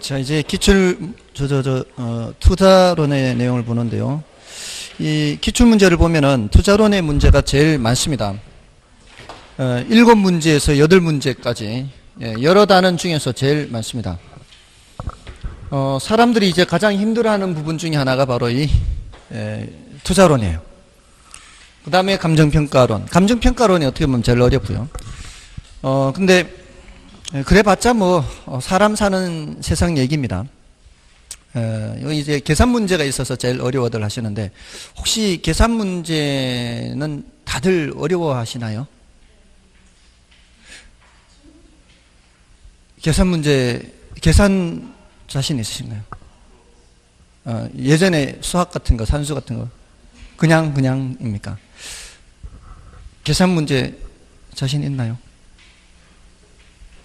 자, 이제 투자론의 내용을 보는데요. 이 기출 문제를 보면은 투자론의 문제가 제일 많습니다. 7문제에서 8문제까지 여러 단원 중에서 제일 많습니다. 사람들이 이제 가장 힘들어하는 부분 중에 하나가 바로 이 투자론이에요. 그 다음에 감정평가론. 감정평가론이 어떻게 보면 제일 어렵고요. 근데 그래봤자 뭐 사람 사는 세상 얘기입니다. 여기 이제 계산 문제가 있어서 제일 어려워들 하시는데, 혹시 계산 문제는 다들 어려워하시나요? 계산 문제, 계산 자신 있으신가요? 예전에 수학 같은 거, 산수 같은 거 그냥입니까? 계산 문제 자신 있나요?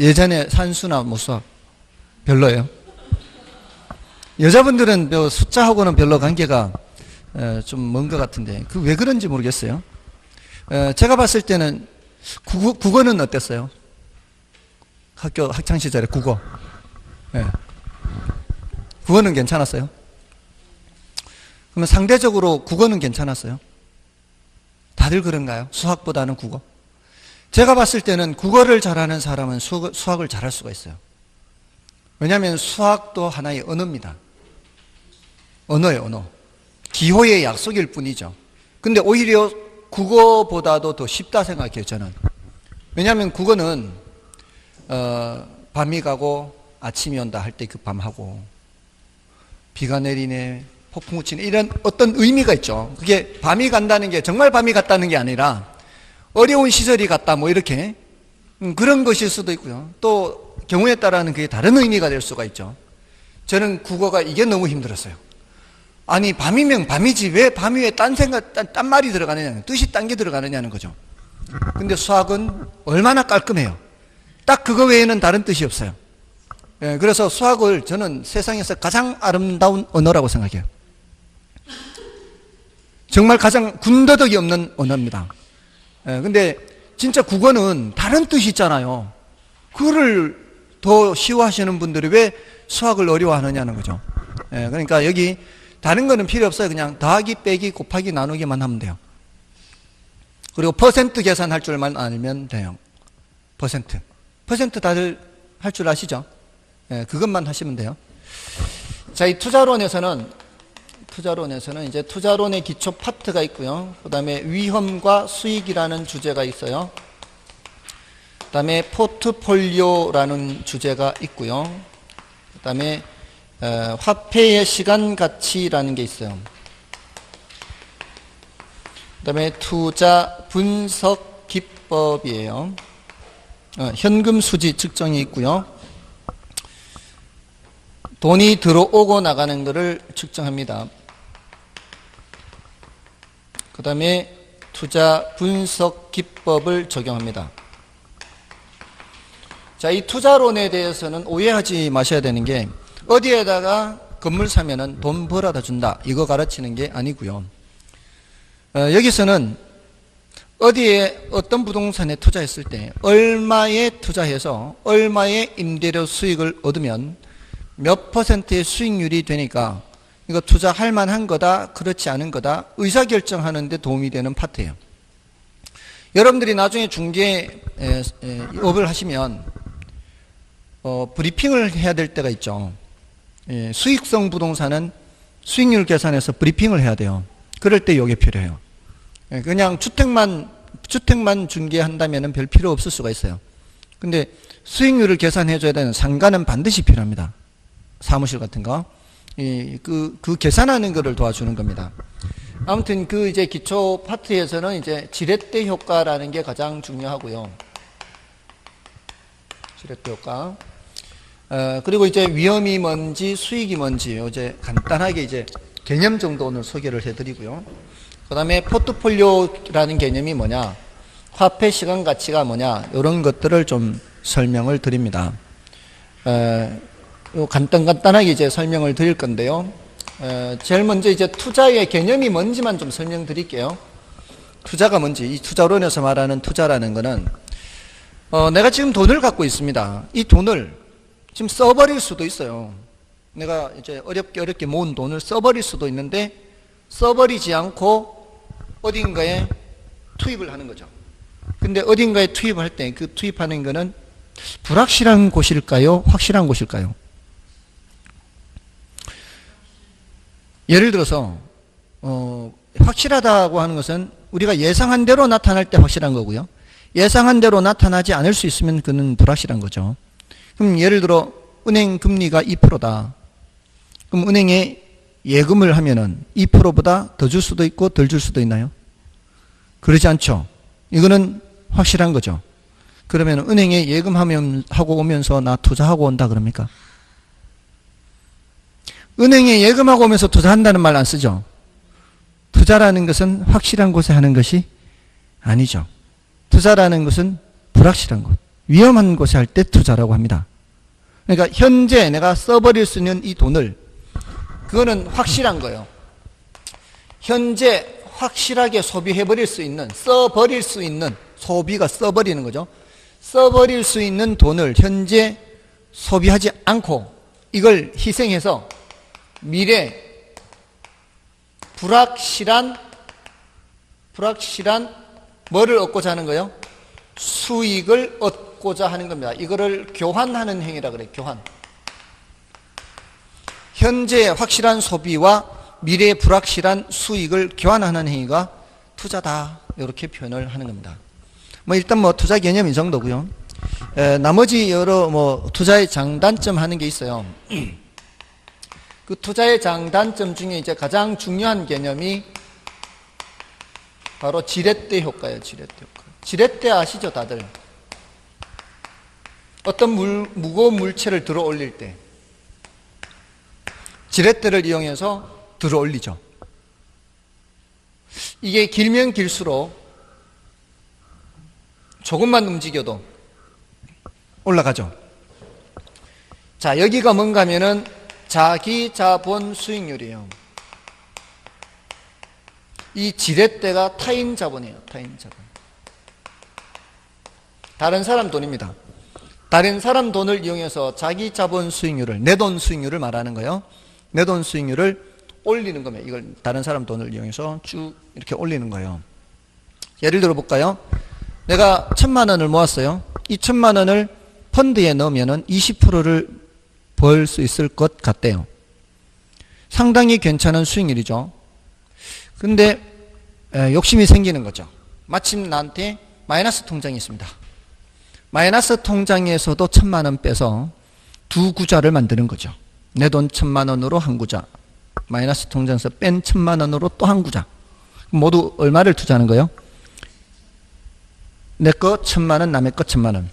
예전에 산수나 뭐 수학 별로예요? 여자분들은 숫자하고는 별로 관계가 좀 먼 것 같은데, 그 왜 그런지 모르겠어요. 제가 봤을 때는 국어는 어땠어요? 학교 학창시절에 국어. 국어는 괜찮았어요? 그러면 상대적으로 국어는 괜찮았어요? 다들 그런가요? 수학보다는 국어? 제가 봤을 때는 국어를 잘하는 사람은 수학을 잘할 수가 있어요. 왜냐하면 수학도 하나의 언어입니다. 언어예요, 언어. 기호의 약속일 뿐이죠. 근데 오히려 국어보다도 더 쉽다 생각해요, 저는. 왜냐하면 국어는 밤이 가고 아침이 온다 할 때 그 밤하고, 비가 내리네, 폭풍우 치네, 이런 어떤 의미가 있죠. 그게 밤이 간다는 게 정말 밤이 갔다는 게 아니라 어려운 시절이 갔다, 뭐 이렇게 그런 것일 수도 있고요. 또 경우에 따라는 그게 다른 의미가 될 수가 있죠. 저는 국어가 이게 너무 힘들었어요. 아니, 밤이면 밤이지 왜 밤 위에 딴 말이 들어가느냐, 뜻이 딴 게 들어가느냐는 거죠. 근데 수학은 얼마나 깔끔해요. 딱 그거 외에는 다른 뜻이 없어요. 그래서 수학을 저는 세상에서 가장 아름다운 언어라고 생각해요. 정말 가장 군더더기 없는 언어입니다. 근데 진짜 국어는 다른 뜻이 있잖아요. 그거를 더 쉬워하시는 분들이 왜 수학을 어려워하느냐는 거죠. 그러니까 여기 다른 거는 필요 없어요. 그냥 더하기, 빼기, 곱하기, 나누기만 하면 돼요. 그리고 퍼센트 계산할 줄만 알면 돼요. 퍼센트 다들 할 줄 아시죠? 그것만 하시면 돼요. 자, 이 투자론에서는 이제 투자론의 기초 파트가 있고요. 그 다음에 위험과 수익이라는 주제가 있어요. 그 다음에 포트폴리오라는 주제가 있고요. 그 다음에 화폐의 시간 가치라는 게 있어요. 그 다음에 투자 분석 기법이에요. 현금 수지 측정이 있고요. 돈이 들어오고 나가는 것을 측정합니다. 그 다음에 투자 분석 기법을 적용합니다. 자, 이 투자론에 대해서는 오해하지 마셔야 되는 게, 어디에다가 건물 사면은 돈 벌어다 준다, 이거 가르치는 게 아니고요. 여기서는 어디에 어떤 부동산에 투자했을 때 얼마에 투자해서 얼마의 임대료 수익을 얻으면 몇 퍼센트의 수익률이 되니까 이거 투자할 만한 거다, 그렇지 않은 거다, 의사결정하는 데 도움이 되는 파트예요. 여러분들이 나중에 중개업을 하시면 브리핑을 해야 될 때가 있죠. 수익성 부동산은 수익률 계산해서 브리핑을 해야 돼요. 그럴 때 이게 필요해요. 그냥 주택만 중개한다면 별 필요 없을 수가 있어요. 근데 수익률을 계산해줘야 되는 상가는 반드시 필요합니다. 사무실 같은 거. 그 계산하는 거를 도와주는 겁니다. 아무튼 그 이제 기초 파트에서는 이제 지렛대 효과라는 게 가장 중요하고요. 지렛대 효과. 그리고 이제 위험이 뭔지 수익이 뭔지 이제 간단하게 이제 개념 정도 오늘 소개를 해드리고요. 그 다음에 포트폴리오라는 개념이 뭐냐, 화폐 시간 가치가 뭐냐, 이런 것들을 좀 설명을 드립니다. 간단하게 이제 설명을 드릴 건데요. 제일 먼저 이제 투자의 개념이 뭔지만 좀 설명드릴게요. 투자가 뭔지, 이 투자론에서 말하는 투자라는 거는 내가 지금 돈을 갖고 있습니다. 이 돈을 지금 써버릴 수도 있어요. 내가 이제 어렵게 모은 돈을 써버릴 수도 있는데 써버리지 않고 어딘가에 투입을 하는 거죠. 근데 어딘가에 투입할 때 그 투입하는 거는 불확실한 곳일까요? 확실한 곳일까요? 예를 들어서 확실하다고 하는 것은 우리가 예상한 대로 나타날 때 확실한 거고요. 예상한 대로 나타나지 않을 수 있으면 그는 불확실한 거죠. 그럼 예를 들어 은행 금리가 2%다. 그럼 은행에 예금을 하면은 2%보다 더 줄 수도 있고 덜 줄 수도 있나요? 그러지 않죠. 이거는 확실한 거죠. 그러면 은행에 예금하고 오면서 나 투자하고 온다 그럽니까? 은행에 예금하고 오면서 투자한다는 말 안 쓰죠. 투자라는 것은 확실한 곳에 하는 것이 아니죠. 투자라는 것은 불확실한 곳, 위험한 곳에 할 때 투자라고 합니다. 그러니까 현재 내가 써버릴 수 있는 이 돈을, 그거는 확실한 거예요. 현재 확실하게 소비해버릴 수 있는, 써버릴 수 있는, 소비가 써버리는 거죠. 써버릴 수 있는 돈을 현재 소비하지 않고 이걸 희생해서 미래 불확실한 뭐를 얻고자 하는 거예요? 수익을 얻고자 하는 겁니다. 이거를 교환하는 행위라 그래요. 교환. 현재 확실한 소비와 미래의 불확실한 수익을 교환하는 행위가 투자다. 이렇게 표현을 하는 겁니다. 일단 투자 개념 이 정도고요. 나머지 여러 투자의 장단점 하는 게 있어요. 그 투자의 장단점 중에 이제 가장 중요한 개념이 바로 지렛대 효과예요. 지렛대 효과. 지렛대 아시죠, 다들? 어떤 무거운 물체를 들어 올릴 때 지렛대를 이용해서 들어 올리죠. 이게 길면 길수록 조금만 움직여도 올라가죠. 자, 여기가 뭔가 하면은 자기 자본 수익률이에요. 이 지렛대가 타인 자본이에요. 타인 자본. 다른 사람 돈입니다. 다른 사람 돈을 이용해서 자기 자본 수익률을, 내 돈 수익률을 말하는 거예요. 내 돈 수익률을 올리는 겁니다. 이걸 다른 사람 돈을 이용해서 쭉 이렇게 올리는 거예요. 예를 들어 볼까요? 내가 1,000만 원을 모았어요. 이 1,000만 원을 펀드에 넣으면은 20%를 벌 수 있을 것 같대요. 상당히 괜찮은 수익률이죠. 근데 욕심이 생기는 거죠. 마침 나한테 마이너스 통장이 있습니다. 마이너스 통장에서도 1,000만 원 빼서 두 구자를 만드는 거죠. 내 돈 1,000만 원으로 한 구자, 마이너스 통장에서 뺀 1,000만 원으로 또 한 구자. 모두 얼마를 투자하는 거예요? 내 거 1,000만 원, 남의 거 1,000만 원.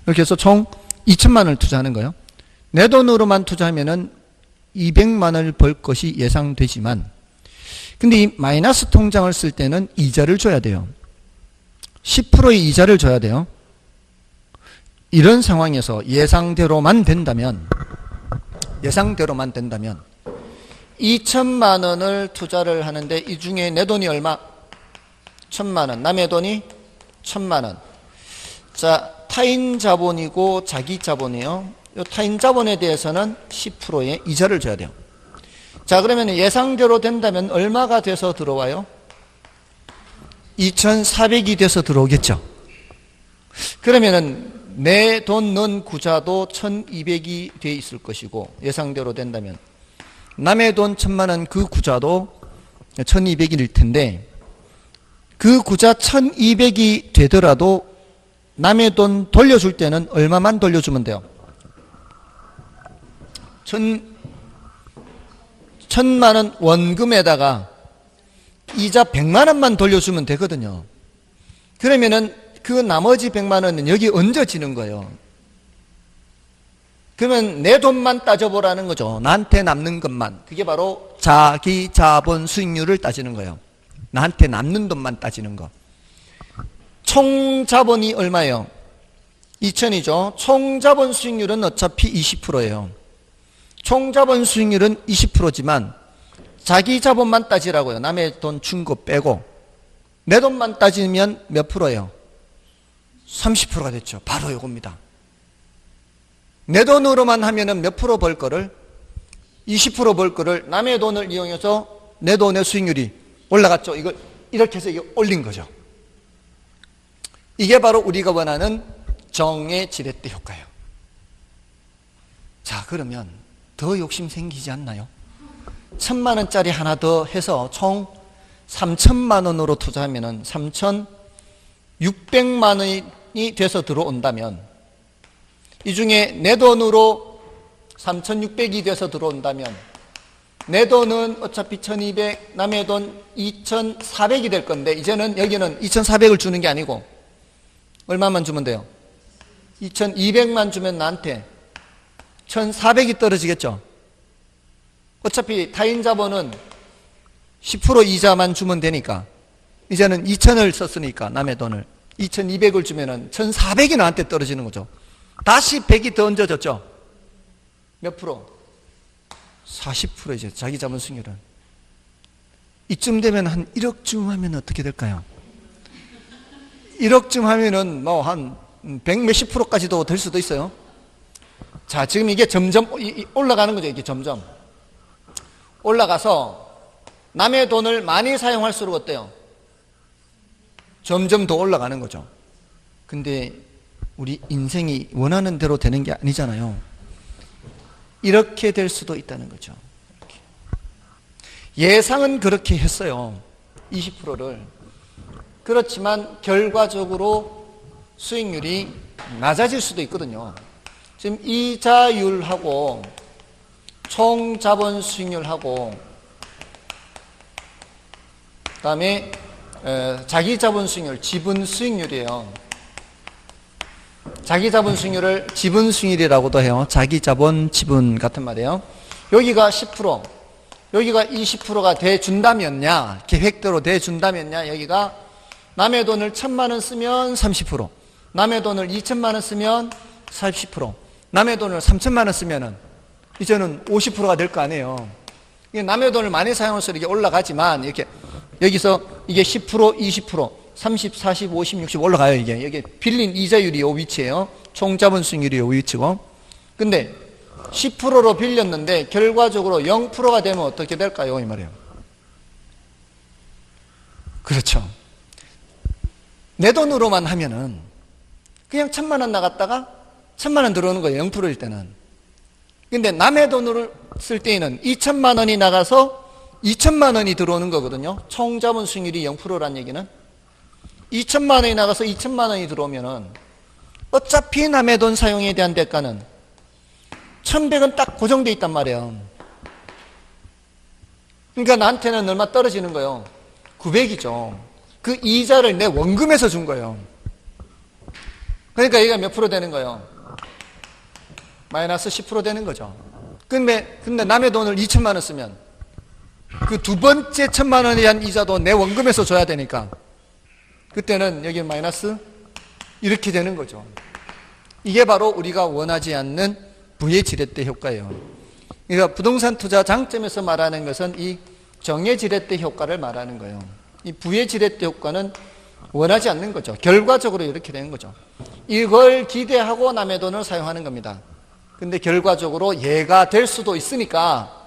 이렇게 해서 총 2,000만 원을 투자하는 거예요. 내 돈으로만 투자하면은 200만 원을 벌 것이 예상되지만, 근데 이 마이너스 통장을 쓸 때는 이자를 줘야 돼요. 10%의 이자를 줘야 돼요. 이런 상황에서 예상대로만 된다면 2,000만 원을 투자를 하는데 이 중에 내 돈이 얼마? 1,000만 원. 남의 돈이 1,000만 원. 자, 타인 자본이고 자기 자본이에요. 이 타인 자본에 대해서는 10%의 이자를 줘야 돼요. 자, 그러면 예상대로 된다면 얼마가 돼서 들어와요? 2,400이 돼서 들어오겠죠. 그러면은 내 돈 넣은 구자도 1,200이 돼 있을 것이고, 예상대로 된다면 남의 돈 1,000만 원 그 구자도 1,200일 텐데, 그 구자 1,200이 되더라도 남의 돈 돌려줄 때는 얼마만 돌려주면 돼요? 1,000만 원 원금에다가 이자 100만 원만 돌려주면 되거든요. 그러면은 그 나머지 100만 원은 여기 얹어지는 거예요. 그러면 내 돈만 따져보라는 거죠. 나한테 남는 것만. 그게 바로 자기 자본 수익률을 따지는 거예요. 나한테 남는 돈만 따지는 거. 총 자본이 얼마예요? 2,000이죠. 총 자본 수익률은 어차피 20%예요. 총 자본 수익률은 20%지만 자기 자본만 따지라고요. 남의 돈 준 거 빼고. 내 돈만 따지면 몇 프로예요? 30%가 됐죠. 바로 이겁니다. 내 돈으로만 하면은 몇 프로 벌 거를 20%벌 거를 남의 돈을 이용해서 내 돈의 수익률이 올라갔죠. 이걸 이렇게 해서 이거 올린 거죠. 이게 바로 우리가 원하는 정의 지렛대 효과예요. 자, 그러면 더 욕심 생기지 않나요? 1,000만 원짜리 하나 더 해서 총 3,000만 원으로 투자하면 3,600만 원이 돼서 들어온다면, 이 중에 내 돈으로 3,600이 돼서 들어온다면 내 돈은 어차피 1,200, 남의 돈 2,400이 될 건데, 이제는 여기는 2,400을 주는 게 아니고 얼마만 주면 돼요? 2,200만 주면 나한테 1,400이 떨어지겠죠. 어차피 타인 자본은 10% 이자만 주면 되니까, 이제는 2,000을 썼으니까 남의 돈을 2,200을 주면은 1,400이 나한테 떨어지는 거죠. 다시 100이 더 얹어졌죠. 몇 프로? 40% 이제 자기 자본 수익률은. 이쯤 되면 한 1억쯤 하면 어떻게 될까요? 1억쯤 하면은 뭐 한 100 몇십 프로까지도 될 수도 있어요. 자, 지금 이게 점점 올라가는 거죠. 이게 점점 올라가서 남의 돈을 많이 사용할수록 어때요? 점점 더 올라가는 거죠. 근데 우리 인생이 원하는 대로 되는 게 아니잖아요. 이렇게 될 수도 있다는 거죠. 이렇게. 예상은 그렇게 했어요. 20%를. 그렇지만 결과적으로 수익률이 낮아질 수도 있거든요. 지금 이자율하고 총 자본 수익률하고 그다음에 자기 자본 수익률, 지분 수익률이에요. 자기 자본 수익률을 지분 수익률이라고도 해요. 자기 자본 지분 같은 말이에요. 여기가 10%, 여기가 20%가 돼 준다면야, 계획대로 돼 준다면야, 여기가 남의 돈을 1,000만 원 쓰면 30%, 남의 돈을 2,000만 원 쓰면 40%, 남의 돈을 3,000만 원 쓰면은 이제는 50%가 될 거 아니에요. 남의 돈을 많이 사용할수록 이게 올라가지만, 이렇게 여기서 이게 10%, 20%, 30, 40, 50, 60 올라가요. 이게 여기 빌린 이자율이 이 위치예요. 총 자본 수익률이 이 위치고. 근데 10%로 빌렸는데 결과적으로 0%가 되면 어떻게 될까요? 이 말이에요. 그렇죠. 내 돈으로만 하면은 그냥 1,000만 원 나갔다가 1,000만 원 들어오는 거예요. 0%일 때는. 근데 남의 돈으로 쓸 때에는 2,000만 원이 나가서 2,000만 원이 들어오는 거거든요. 총 자본 수익률이 0%란 얘기는 2,000만 원이 나가서 2,000만 원이 들어오면은 어차피 남의 돈 사용에 대한 대가는 1,100은 딱 고정돼 있단 말이에요. 그러니까 나한테는 얼마 떨어지는 거예요? 900이죠. 그 이자를 내 원금에서 준 거예요. 그러니까 얘가 몇 프로 되는 거예요? 마이너스 10% 되는 거죠. 근데 남의 돈을 2,000만 원 쓰면 그 두 번째 1,000만 원에 대한 이자도 내 원금에서 줘야 되니까 그때는 여기 마이너스 이렇게 되는 거죠. 이게 바로 우리가 원하지 않는 부의 지렛대 효과예요. 그러니까 부동산 투자 장점에서 말하는 것은 이 정의 지렛대 효과를 말하는 거예요. 이 부의 지렛대 효과는 원하지 않는 거죠. 결과적으로 이렇게 되는 거죠. 이걸 기대하고 남의 돈을 사용하는 겁니다. 근데 결과적으로 얘가 될 수도 있으니까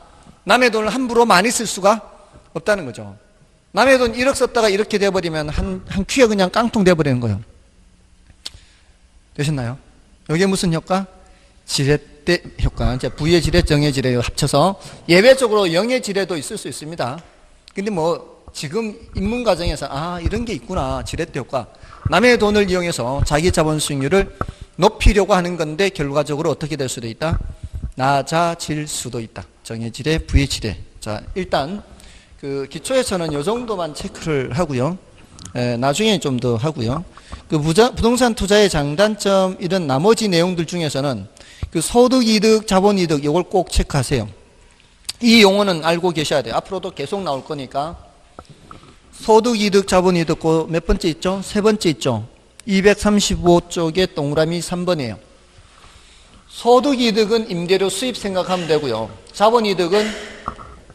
남의 돈을 함부로 많이 쓸 수가 없다는 거죠. 남의 돈 1억 썼다가 이렇게 돼버리면 한 퀴어 그냥 깡통 돼버리는 거예요. 되셨나요? 이게 무슨 효과? 지렛대 효과. 이제 부의 지렛, 정의 지렛 합쳐서 예외적으로 영의 지렛도 있을 수 있습니다. 근데 뭐 지금 입문 과정에서 이런 게 있구나. 지렛대 효과. 남의 돈을 이용해서 자기 자본 수익률을 높이려고 하는 건데 결과적으로 어떻게 될 수도 있다? 낮아질 수도 있다. 정의 지렛, 부의 지렛. 자, 일단 그 기초에서는 이 정도만 체크를 하고요. 나중에 좀 더 하고요. 그 부동산 투자의 장단점 이런 나머지 내용들 중에서는 그 소득 이득, 자본 이득 이걸 꼭 체크하세요. 이 용어는 알고 계셔야 돼요. 앞으로도 계속 나올 거니까. 소득 이득, 자본 이득 몇 번째 있죠? 세 번째 있죠. 235쪽에 동그라미 3번이에요. 소득 이득은 임대료 수입 생각하면 되고요. 자본 이득은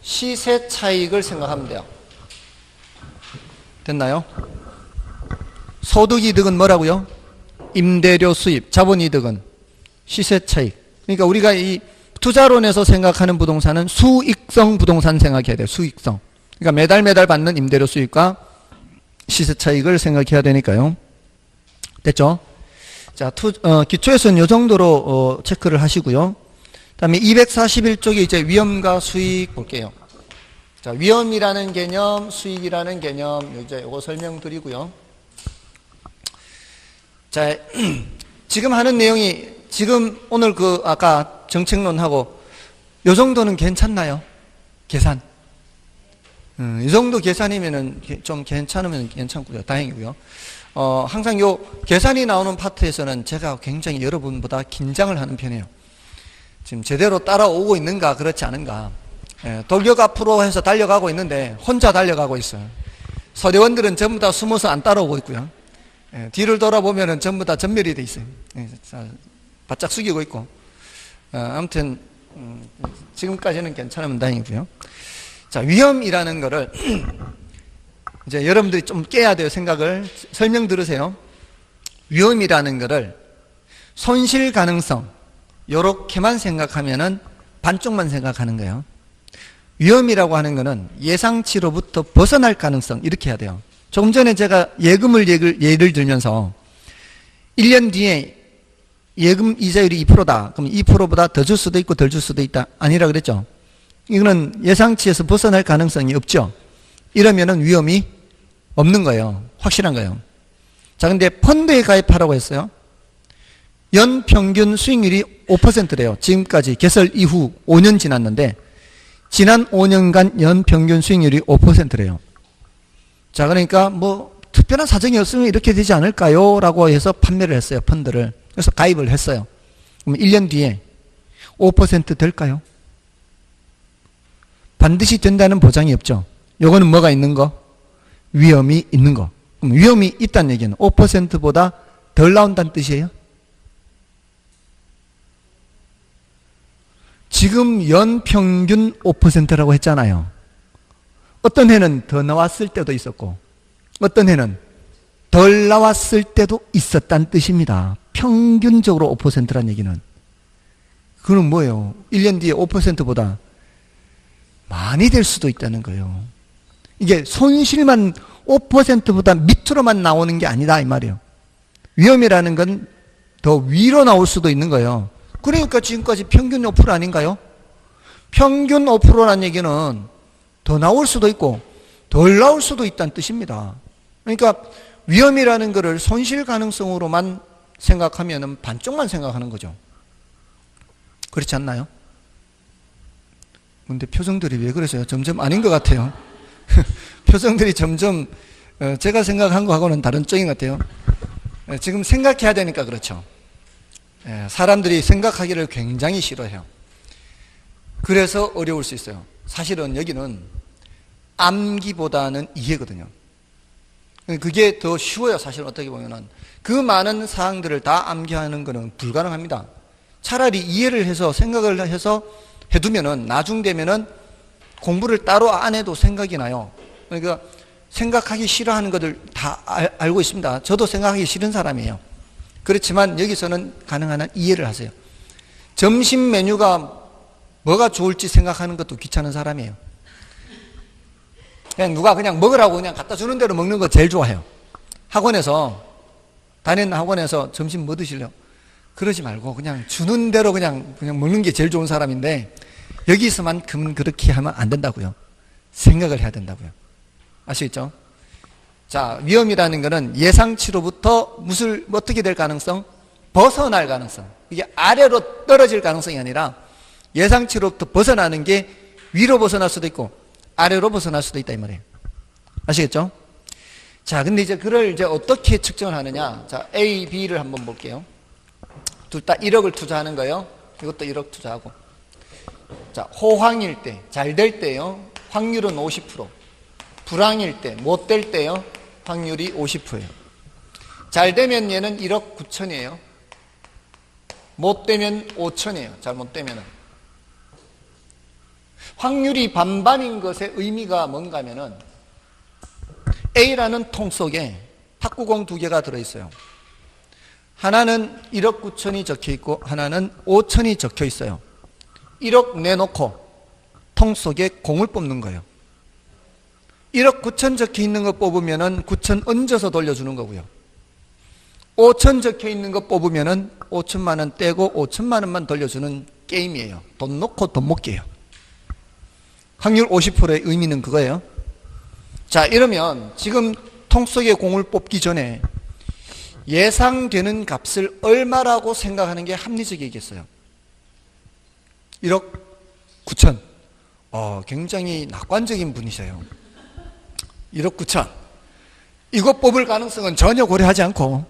시세 차익을 생각하면 돼요. 됐나요? 소득 이득은 뭐라고요? 임대료 수입, 자본 이득은 시세 차익. 그러니까 우리가 이 투자론에서 생각하는 부동산은 수익성 부동산 생각해야 돼요. 수익성. 그러니까 매달 받는 임대료 수익과 시세 차익을 생각해야 되니까요. 됐죠? 자, 기초에서는 이 정도로 체크를 하시고요. 다음에 241쪽에 이제 위험과 수익 볼게요. 자, 위험이라는 개념, 수익이라는 개념, 이제 요거 설명드리고요. 자, 지금 하는 내용이, 지금 오늘 아까 정책론하고 요 정도는 괜찮나요? 계산. 이 정도 계산이면은 좀 괜찮으면 괜찮고요. 다행이고요. 항상 요 계산이 나오는 파트에서는 제가 굉장히 여러분보다 긴장을 하는 편이에요. 지금 제대로 따라오고 있는가, 그렇지 않은가. 돌격 앞으로 해서 달려가고 있는데 혼자 달려가고 있어요. 서대원들은 전부 다 숨어서 안 따라오고 있고요. 뒤를 돌아보면은 전부 다 전멸이 돼 있어요. 바짝 숙이고 있고. 아무튼 지금까지는 괜찮으면 다행이고요. 자, 위험이라는 거를 이제 여러분들이 좀 깨야 돼요. 생각을 설명 들으세요. 위험이라는 거를 손실 가능성 요렇게만 생각하면은 반쪽만 생각하는 거예요. 위험이라고 하는 거는 예상치로부터 벗어날 가능성 이렇게 해야 돼요. 조금 전에 제가 예를 들면서 1년 뒤에 예금 이자율이 2%다. 그럼 2%보다 더 줄 수도 있고 덜 줄 수도 있다. 아니라 그랬죠. 이거는 예상치에서 벗어날 가능성이 없죠. 이러면은 위험이 없는 거예요. 확실한 거예요. 자, 근데 펀드에 가입하라고 했어요. 연 평균 수익률이 5%래요. 지금까지 개설 이후 5년 지났는데 지난 5년간 연 평균 수익률이 5%래요. 자, 그러니까 뭐 특별한 사정이 없으면 이렇게 되지 않을까요? 라고 해서 판매를 했어요. 펀드를. 그래서 가입을 했어요. 그럼 1년 뒤에 5% 될까요? 반드시 된다는 보장이 없죠. 요거는 뭐가 있는 거? 위험이 있는 거. 그럼 위험이 있다는 얘기는 5%보다 덜 나온다는 뜻이에요? 지금 연평균 5%라고 했잖아요. 어떤 해는 더 나왔을 때도 있었고 어떤 해는 덜 나왔을 때도 있었다는 뜻입니다. 평균적으로 5%란 얘기는. 그건 뭐예요? 1년 뒤에 5%보다 많이 될 수도 있다는 거예요. 이게 손실만 5%보다 밑으로만 나오는 게 아니다 이 말이에요. 위험이라는 건 더 위로 나올 수도 있는 거예요. 그러니까 지금까지 평균 5% 아닌가요? 평균 5%라는 얘기는 더 나올 수도 있고 덜 나올 수도 있다는 뜻입니다. 그러니까 위험이라는 것을 손실 가능성으로만 생각하면 반쪽만 생각하는 거죠. 그렇지 않나요? 근데 표정들이 왜 그러세요? 점점 아닌 것 같아요. 표정들이 점점 제가 생각한 거하고는 다른 쪽인 것 같아요. 지금 생각해야 되니까 그렇죠. 사람들이 생각하기를 굉장히 싫어해요. 그래서 어려울 수 있어요. 사실은 여기는 암기보다는 이해거든요. 그게 더 쉬워요. 사실 어떻게 보면은 그 많은 사항들을 다 암기하는 것은 불가능합니다. 차라리 이해를 해서 생각을 해서 해두면은 나중 되면은 공부를 따로 안 해도 생각이 나요. 그러니까 생각하기 싫어하는 것들 다 알고 있습니다. 저도 생각하기 싫은 사람이에요. 그렇지만 여기서는 가능한 한 이해를 하세요. 점심 메뉴가 뭐가 좋을지 생각하는 것도 귀찮은 사람이에요. 그냥 누가 그냥 먹으라고 그냥 갖다 주는 대로 먹는 거 제일 좋아해요. 다니는 학원에서 점심 뭐 드실래요? 그러지 말고 그냥 주는 대로 그냥 먹는 게 제일 좋은 사람인데 여기서만큼은 그렇게 하면 안 된다고요. 생각을 해야 된다고요. 아시겠죠? 자, 위험이라는 것은 예상치로부터 어떻게 될 가능성? 벗어날 가능성. 이게 아래로 떨어질 가능성이 아니라 예상치로부터 벗어나는 게 위로 벗어날 수도 있고 아래로 벗어날 수도 있다 이 말이에요. 아시겠죠? 자, 근데 이제 그걸 이제 어떻게 측정을 하느냐? 자, A, B를 한번 볼게요. 둘 다 1억을 투자하는 거예요. 이것도 1억 투자하고. 자, 호황일 때, 잘 될 때요. 확률은 50%. 불황일 때, 못 될 때요. 확률이 50%예요. 잘 되면 얘는 1억 9천이에요. 못 되면 5천이에요. 잘못되면은. 확률이 반반인 것의 의미가 뭔가 하면은 A라는 통 속에 탁구공 2개가 들어있어요. 하나는 1억 9천이 적혀 있고 하나는 5천이 적혀 있어요. 1억 내놓고 통 속에 공을 뽑는 거예요. 1억 9천 적혀 있는 거 뽑으면은 9천 얹어서 돌려주는 거고요. 5천 적혀 있는 거 뽑으면은 5천만 원 떼고 5천만 원만 돌려주는 게임이에요. 돈 놓고 돈 먹기예요. 확률 50%의 의미는 그거예요. 자, 이러면 지금 통 속에 공을 뽑기 전에 예상되는 값을 얼마라고 생각하는 게 합리적이겠어요? 1억 9천. 굉장히 낙관적인 분이세요. 1억 9천. 이거 뽑을 가능성은 전혀 고려하지 않고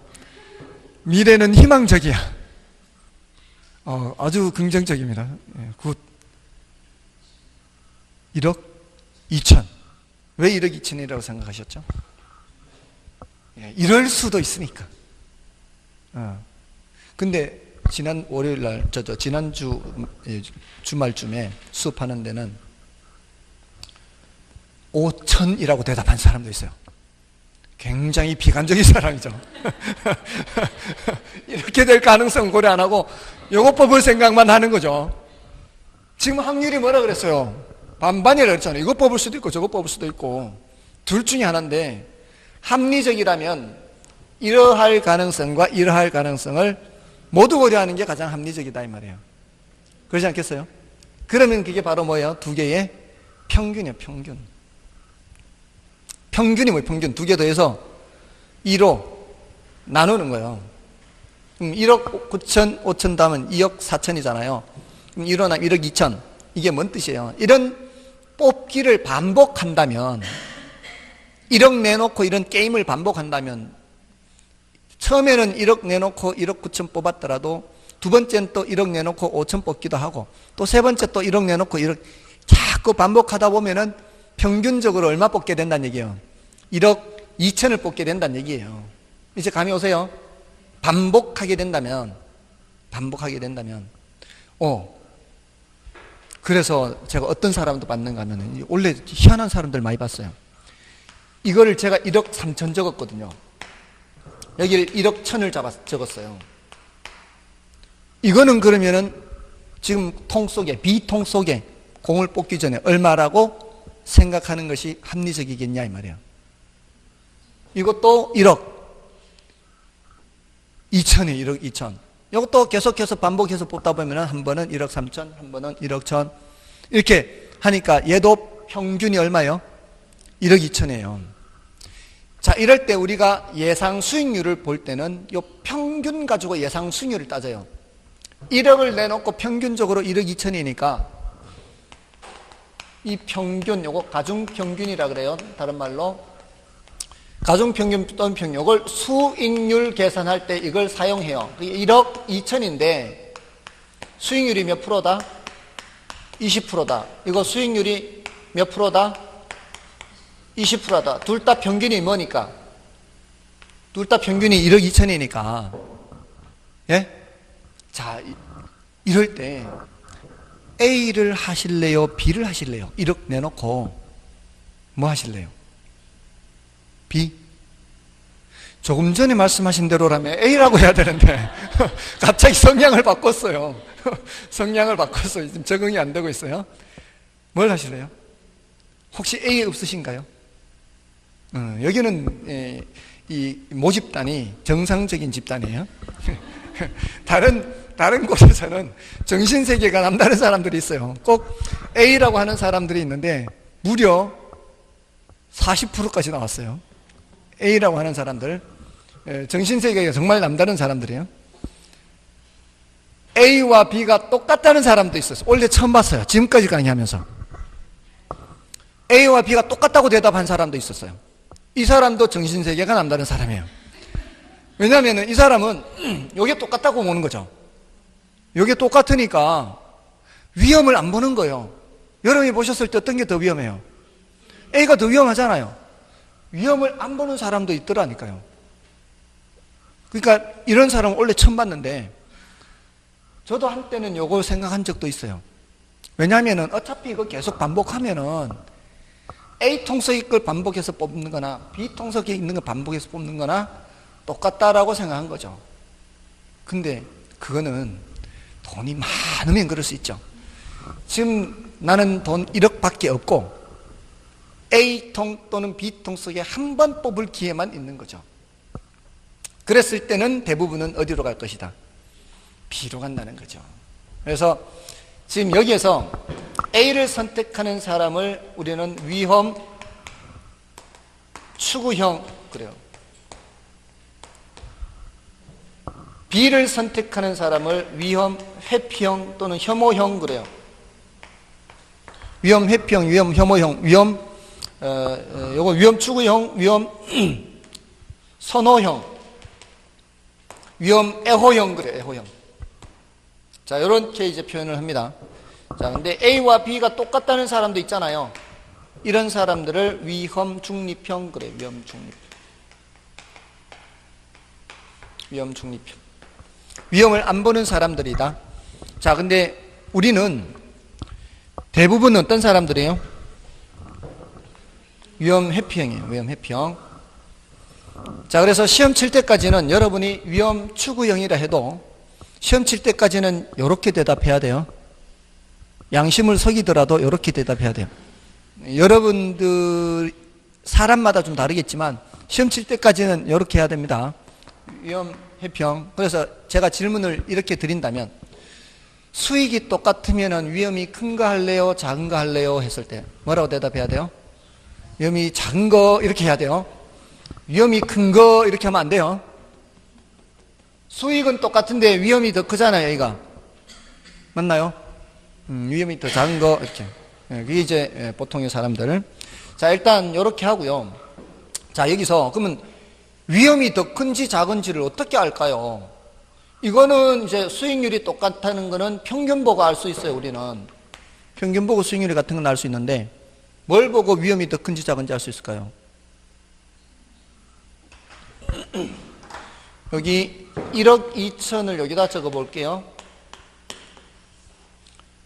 미래는 희망적이야. 아주 긍정적입니다. 굿. 1억 2천. 왜 1억 2천이라고 생각하셨죠? 이럴 수도 있으니까. 근데 지난 월요일 날, 지난주 주말쯤에 수업하는 데는 5천이라고 대답한 사람도 있어요. 굉장히 비관적인 사람이죠. 이렇게 될 가능성 고려 안 하고 요거 뽑을 생각만 하는 거죠. 지금 확률이 뭐라 그랬어요? 반반이라 그랬잖아요. 이거 뽑을 수도 있고 저거 뽑을 수도 있고 둘 중에 하나인데 합리적이라면 이러할 가능성과 이러할 가능성을 모두 고려하는 게 가장 합리적이다 이 말이에요. 그러지 않겠어요? 그러면 그게 바로 뭐예요? 두 개의 평균이에요. 평균. 평균이 뭐예요? 평균. 두 개 더해서 2로 나누는 거예요. 그럼 1억 9천 5천 다음은 2억 4천이잖아요. 그럼 1로 나면 1억 2천. 이게 뭔 뜻이에요? 이런 뽑기를 반복한다면 1억 내놓고 이런 게임을 반복한다면 처음에는 1억 내놓고 1억 9천 뽑았더라도 두 번째는 또 1억 내놓고 5천 뽑기도 하고 또 세 번째 또 1억 내놓고 1억 자꾸 반복하다 보면은 평균적으로 얼마 뽑게 된다는 얘기예요? 1억 2천을 뽑게 된다는 얘기예요. 이제 감이 오세요? 반복하게 된다면 그래서 제가 어떤 사람도 봤는가 하면은 원래 희한한 사람들 많이 봤어요. 이거를 제가 1억 3천 적었거든요. 여기를 1억 1천을 적었어요. 이거는 그러면은 지금 통 속에, B통 속에 공을 뽑기 전에 얼마라고 생각하는 것이 합리적이겠냐 이 말이에요. 이것도 1억 2천이에요. 1억 2천. 이것도 계속해서 반복해서 뽑다 보면 한 번은 1억 3천, 한 번은 1억 1천 이렇게 하니까 얘도 평균이 얼마예요? 1억 2천이에요. 자, 이럴 때 우리가 예상 수익률을 볼 때는 이 평균 가지고 예상 수익률을 따져요. 1억을 내놓고 평균적으로 1억 2천이니까 이 평균, 요거 가중평균이라 그래요. 다른 말로 가중평균 또는 평균, 이걸 수익률 계산할 때 이걸 사용해요. 1억 2천인데 수익률이 몇 프로다? 20%다. 이거 수익률이 몇 프로다? 20%다. 둘 다 평균이 뭐니까? 둘 다 평균이 1억 2천이니까. 예? 자, 이럴 때 A를 하실래요? B를 하실래요? 1억 내놓고 뭐 하실래요? B? 조금 전에 말씀하신 대로라면 A라고 해야 되는데 갑자기 성향을 바꿨어요. 성향을 바꿨어요. 지금 적응이 안 되고 있어요. 뭘 하실래요? 혹시 A 없으신가요? 여기는 이 모집단이 정상적인 집단이에요. 다른 곳에서는 정신세계가 남다른 사람들이 있어요. 꼭 A라고 하는 사람들이 있는데 무려 40%까지 나왔어요. A라고 하는 사람들, 정신세계가 정말 남다른 사람들이에요. A와 B가 똑같다는 사람도 있었어요. 원래 처음 봤어요. 지금까지 강의하면서 A와 B가 똑같다고 대답한 사람도 있었어요. 이 사람도 정신세계가 남다른 사람이에요. 왜냐하면 이 사람은 이게 똑같다고 보는 거죠. 이게 똑같으니까 위험을 안 보는 거예요. 여러분이 보셨을 때 어떤 게 더 위험해요? A가 더 위험하잖아요. 위험을 안 보는 사람도 있더라니까요. 그러니까 이런 사람은 원래 처음 봤는데 저도 한때는 이걸 생각한 적도 있어요. 왜냐하면 어차피 이거 계속 반복하면은 A 통속의 걸 반복해서 뽑는 거나 B 통속에 있는 걸 반복해서 뽑는 거나 똑같다라고 생각한 거죠. 근데 그거는 돈이 많으면 그럴 수 있죠. 지금 나는 돈 1억밖에 없고 A통 또는 B통 속에 한 번 뽑을 기회만 있는 거죠. 그랬을 때는 대부분은 어디로 갈 것이다? B로 간다는 거죠. 그래서 지금 여기에서 A를 선택하는 사람을 우리는 위험 추구형 그래요. B를 선택하는 사람을 위험 회피형 또는 혐오형 그래요. 위험 회피형, 위험 혐오형, 요거 위험 추구형, 위험 선호형, 위험 애호형 그래요. 애호형. 자, 이렇게 이제 표현을 합니다. 자, 근데 A와 B가 똑같다는 사람도 있잖아요. 이런 사람들을 위험 중립형 그래요. 위험 중립형. 위험 중립형. 위험을 안 보는 사람들이다. 자, 근데 우리는 대부분 어떤 사람들이에요? 위험 회피형이에요. 위험 회피형. 자, 그래서 시험 칠 때까지는 여러분이 위험 추구형이라 해도 시험 칠 때까지는 이렇게 대답해야 돼요. 양심을 속이더라도 이렇게 대답해야 돼요. 여러분들 사람마다 좀 다르겠지만 시험 칠 때까지는 이렇게 해야 됩니다. 위험 회피형. 그래서 제가 질문을 이렇게 드린다면 수익이 똑같으면 위험이 큰 거 할래요? 작은 거 할래요? 했을 때 뭐라고 대답해야 돼요? 위험이 작은 거 이렇게 해야 돼요. 위험이 큰 거 이렇게 하면 안 돼요. 수익은 똑같은데 위험이 더 크잖아요, 얘가. 맞나요? 위험이 더 작은 거 이렇게. 그게 이제 보통의 사람들. 자, 일단 이렇게 하고요. 자, 여기서 그러면 위험이 더 큰지 작은지를 어떻게 알까요? 이거는 이제 수익률이 똑같다는 거는 평균 보고 알 수 있어요, 우리는. 평균 보고 수익률이 같은 건 알 수 있는데 뭘 보고 위험이 더 큰지 작은지 알 수 있을까요? 여기 1억 2천을 여기다 적어 볼게요.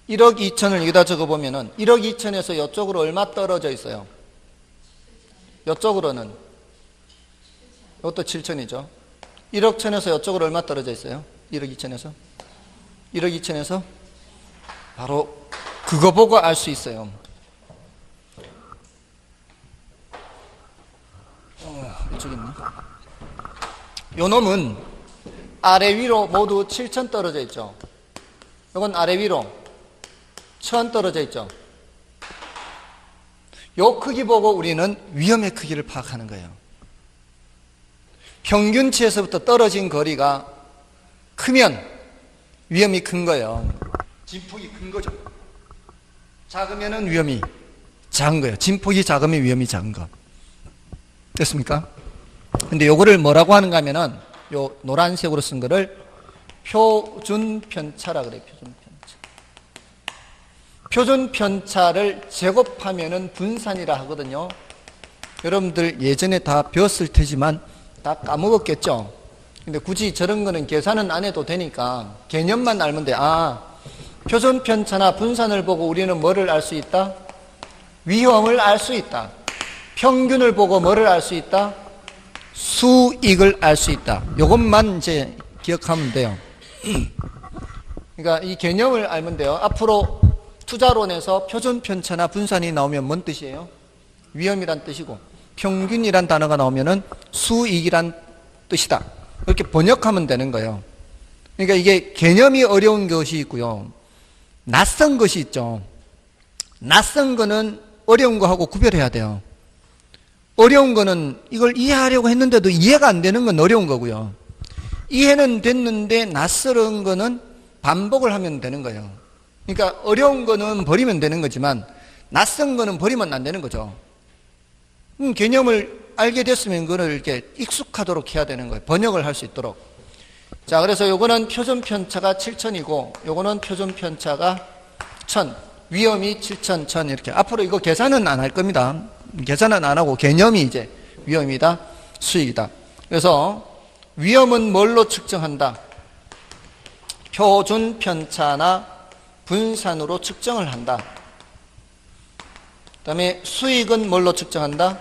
1억 2천을 여기다 적어 보면은 1억 2천에서 이쪽으로 얼마 떨어져 있어요? 이쪽으로는 이것도 7천이죠. 1억 천에서 이쪽으로 얼마 떨어져 있어요? 1억 2천에서 1억 2천에서 바로 그거 보고 알 수 있어요. 이쪽에 있네. 요 놈은 아래 위로 모두 7천 떨어져 있죠. 요건 아래 위로 1000 떨어져 있죠. 요 크기 보고 우리는 위험의 크기를 파악하는 거예요. 평균치에서부터 떨어진 거리가 크면 위험이 큰 거예요. 진폭이 큰 거죠. 작으면은 위험이 작은 거예요. 진폭이 작으면 위험이 작은 거. 됐습니까? 근데 요거를 뭐라고 하는가 하면은 요 노란색으로 쓴 거를 표준 편차라 그래요. 표준 편차. 표준 편차를 제곱하면은 분산이라 하거든요. 여러분들 예전에 다 배웠을 테지만 다 까먹었겠죠? 근데 굳이 저런 거는 계산은 안 해도 되니까 개념만 알면 돼. 아, 표준 편차나 분산을 보고 우리는 뭐를 알 수 있다? 위험을 알 수 있다. 평균을 보고 뭐를 알 수 있다? 수익을 알 수 있다. 이것만 이제 기억하면 돼요. 그러니까 이 개념을 알면 돼요. 앞으로 투자론에서 표준 편차나 분산이 나오면 뭔 뜻이에요? 위험이란 뜻이고, 평균이란 단어가 나오면은 수익이란 뜻이다. 이렇게 번역하면 되는 거예요. 그러니까 이게 개념이 어려운 것이 있고요. 낯선 것이 있죠. 낯선 거는 어려운 거하고 구별해야 돼요. 어려운 거는 이걸 이해하려고 했는데도 이해가 안 되는 건 어려운 거고요. 이해는 됐는데 낯설은 거는 반복을 하면 되는 거예요. 그러니까 어려운 거는 버리면 되는 거지만 낯선 거는 버리면 안 되는 거죠. 개념을 알게 됐으면 그걸 이렇게 익숙하도록 해야 되는 거예요. 번역을 할 수 있도록. 자, 그래서 요거는 표준 편차가 7천이고 요거는 표준 편차가 1000. 위험이 7천, 1000 이렇게. 앞으로 이거 계산은 안 할 겁니다. 계산은 안 하고 개념이 이제 위험이다, 수익이다. 그래서 위험은 뭘로 측정한다? 표준 편차나 분산으로 측정을 한다. 그 다음에 수익은 뭘로 측정한다?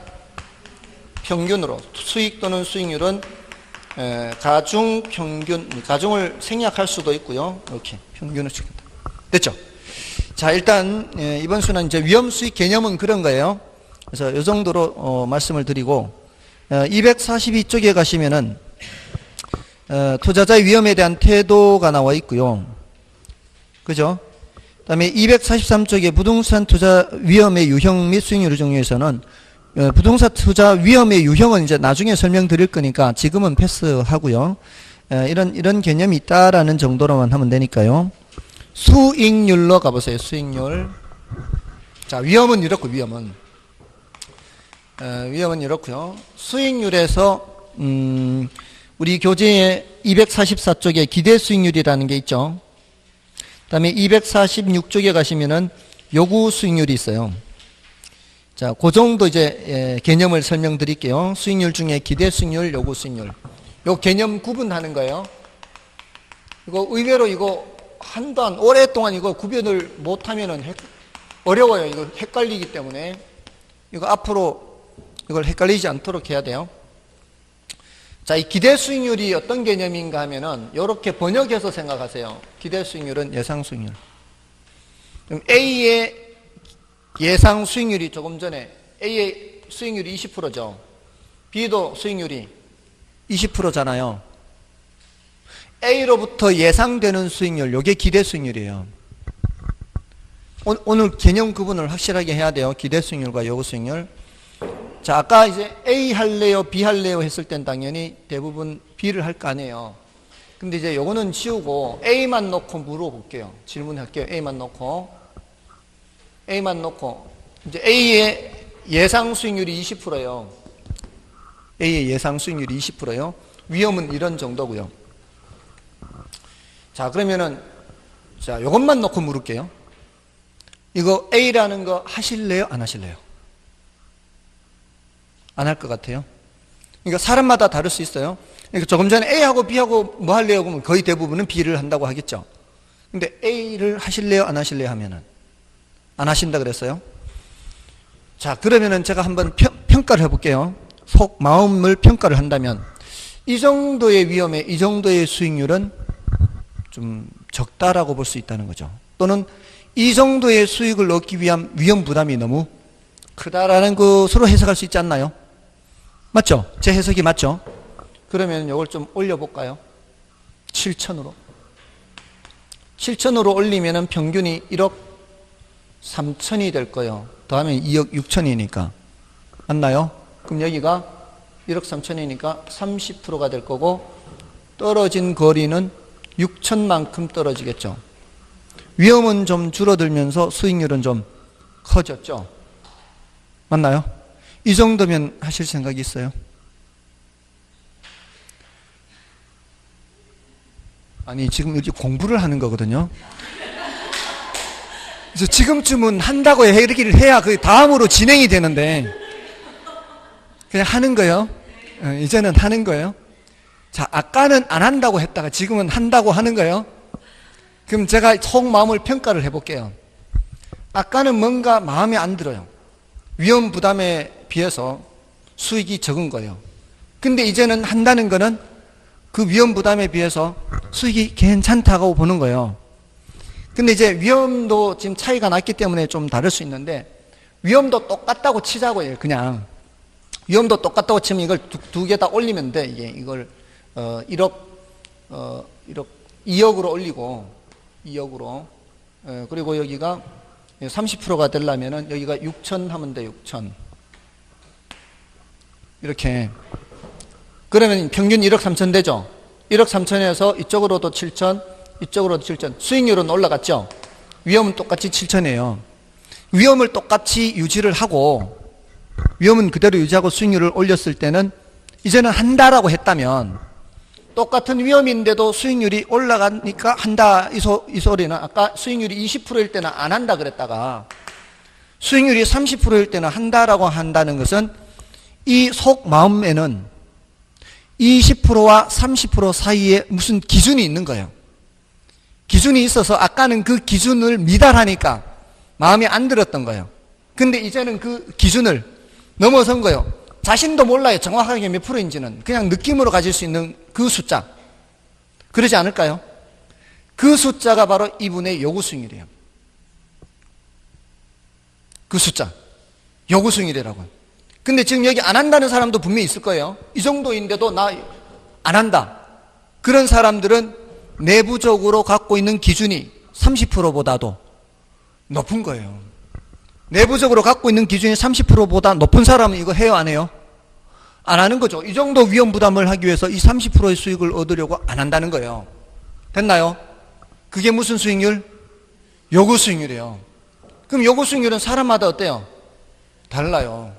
평균으로. 수익 또는 수익률은 가중, 평균, 가중을 생략할 수도 있고요. 이렇게 평균을 측정한다. 됐죠? 자. 자, 일단 이번 수는 이제 위험 수익 개념은 그런 거예요. 그래서 이 정도로 말씀을 드리고 242쪽에 가시면은 투자자의 위험에 대한 태도가 나와 있고요. 그죠? 그다음에 243쪽에 부동산 투자 위험의 유형 및 수익률 정리에서는 부동산 투자 위험의 유형은 이제 나중에 설명드릴 거니까 지금은 패스하고요. 이런 개념이 있다라는 정도로만 하면 되니까요. 수익률로 가보세요. 수익률. 자, 위험은 이렇고, 위험은 이렇고요. 수익률에서 우리 교재의 244쪽에 기대 수익률이라는 게 있죠. 그 다음에 246쪽에 가시면은 요구 수익률이 있어요. 자, 그 정도 이제 개념을 설명드릴게요. 수익률 중에 기대 수익률, 요구 수익률. 요 개념 구분하는 거예요. 이거 의외로 이거 한단 오랫동안 이거 구별을 못하면은 어려워요. 이거 헷갈리기 때문에 이거 앞으로 이걸 헷갈리지 않도록 해야 돼요. 자, 이 기대 수익률이 어떤 개념인가 하면은 이렇게 번역해서 생각하세요. 기대 수익률은 예상 수익률. 그럼 A의 예상 수익률이 조금 전에 A의 수익률이 20%죠. B도 수익률이 20%잖아요. A로부터 예상되는 수익률, 이게 기대 수익률이에요. 오늘 개념 구분을 확실하게 해야 돼요. 기대 수익률과 요구 수익률. 자, 아까 이제 A 할래요, B 할래요 했을 땐 당연히 대부분 B를 할 거 아니에요. 근데 이제 요거는 지우고 A만 놓고 물어볼게요. 질문할게요. A만 놓고 이제 A의 예상 수익률이 20%예요. A의 예상 수익률이 20%예요. 위험은 이런 정도고요. 자, 그러면은 자, 요것만 놓고 물을게요. 이거 A라는 거 하실래요? 안 하실래요? 안 할 것 같아요. 그러니까 사람마다 다를 수 있어요. 그러니까 조금 전에 A하고 B하고 뭐 할래요? 그러면 거의 대부분은 B를 한다고 하겠죠. 근데 A를 하실래요? 안 하실래요? 하면은 안 하신다 그랬어요. 자, 그러면은 제가 한번 평가를 해볼게요. 속 마음을 평가를 한다면 이 정도의 위험에 이 정도의 수익률은 좀 적다라고 볼 수 있다는 거죠. 또는 이 정도의 수익을 얻기 위한 위험 부담이 너무 크다라는 것으로 해석할 수 있지 않나요? 맞죠? 제 해석이 맞죠? 그러면 이걸 좀 올려볼까요? 7천으로. 7천으로 올리면은 평균이 1억 3천이 될 거예요. 더하면 2억 6천이니까. 맞나요? 그럼 여기가 1억 3천이니까 30%가 될 거고, 떨어진 거리는 6천만큼 떨어지겠죠. 위험은 좀 줄어들면서 수익률은 좀 커졌죠. 맞나요? 이 정도면 하실 생각이 있어요? 아니, 지금 이렇게 공부를 하는 거거든요. 그래서 지금쯤은 한다고 얘기를 해야 그 다음으로 진행이 되는데, 그냥 하는 거예요. 이제는 하는 거예요. 자, 아까는 안 한다고 했다가 지금은 한다고 하는 거예요. 그럼 제가 속마음을 평가를 해볼게요. 아까는 뭔가 마음에 안 들어요. 위험 부담에 비해서 수익이 적은 거예요. 근데 이제는 한다는 거는 그 위험 부담에 비해서 수익이 괜찮다고 보는 거예요. 근데 이제 위험도 지금 차이가 났기 때문에 좀 다를 수 있는데, 위험도 똑같다고 치자고요. 그냥 위험도 똑같다고 치면 이걸 두 개 다 올리면 돼. 이걸 2억으로 올리고 2억으로 그리고 여기가 30%가 되려면은 여기가 6천 하면 돼. 6천 이렇게. 그러면 평균 1억 3천 되죠. 1억 3천에서 이쪽으로도 7천, 이쪽으로도 7천. 수익률은 올라갔죠. 위험은 똑같이 7천이에요. 위험을 똑같이 유지를 하고, 위험은 그대로 유지하고 수익률을 올렸을 때는, 이제는 한다라고 했다면, 똑같은 위험인데도 수익률이 올라가니까 한다, 이 소리는 아까 수익률이 20%일 때는 안 한다 그랬다가 수익률이 30%일 때는 한다라고 한다는 것은 이 속마음에는 20%와 30% 사이에 무슨 기준이 있는 거예요. 기준이 있어서 아까는 그 기준을 미달하니까 마음에 안 들었던 거예요. 근데 이제는 그 기준을 넘어선 거예요. 자신도 몰라요. 정확하게 몇 프로인지는. 그냥 느낌으로 가질 수 있는 그 숫자. 그러지 않을까요? 그 숫자가 바로 이분의 요구 수익률이에요. 그 숫자. 요구 수익률이라고요. 근데 지금 여기 안 한다는 사람도 분명히 있을 거예요. 이 정도인데도 나 안 한다. 그런 사람들은 내부적으로 갖고 있는 기준이 30%보다도 높은 거예요. 내부적으로 갖고 있는 기준이 30%보다 높은 사람은 이거 해요, 안 해요? 안 하는 거죠. 이 정도 위험 부담을 하기 위해서 이 30%의 수익을 얻으려고 안 한다는 거예요. 됐나요? 그게 무슨 수익률? 요구 수익률이에요. 그럼 요구 수익률은 사람마다 어때요? 달라요.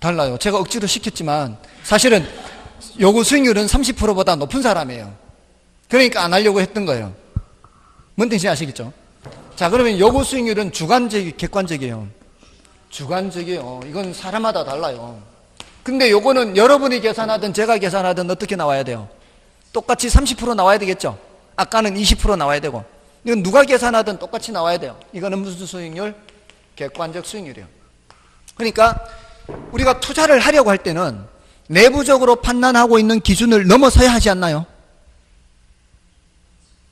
달라요. 제가 억지로 시켰지만 사실은 요구 수익률은 30%보다 높은 사람이에요. 그러니까 안 하려고 했던 거예요. 뭔 뜻인지 아시겠죠? 자, 그러면 요구 수익률은 주관적, 객관적이에요. 주관적이에요. 이건 사람마다 달라요. 근데 요거는 여러분이 계산하든 제가 계산하든 어떻게 나와야 돼요? 똑같이 30% 나와야 되겠죠? 아까는 20% 나와야 되고. 이건 누가 계산하든 똑같이 나와야 돼요. 이거는 무슨 수익률? 객관적 수익률이에요. 그러니까 우리가 투자를 하려고 할 때는 내부적으로 판단하고 있는 기준을 넘어서야 하지 않나요?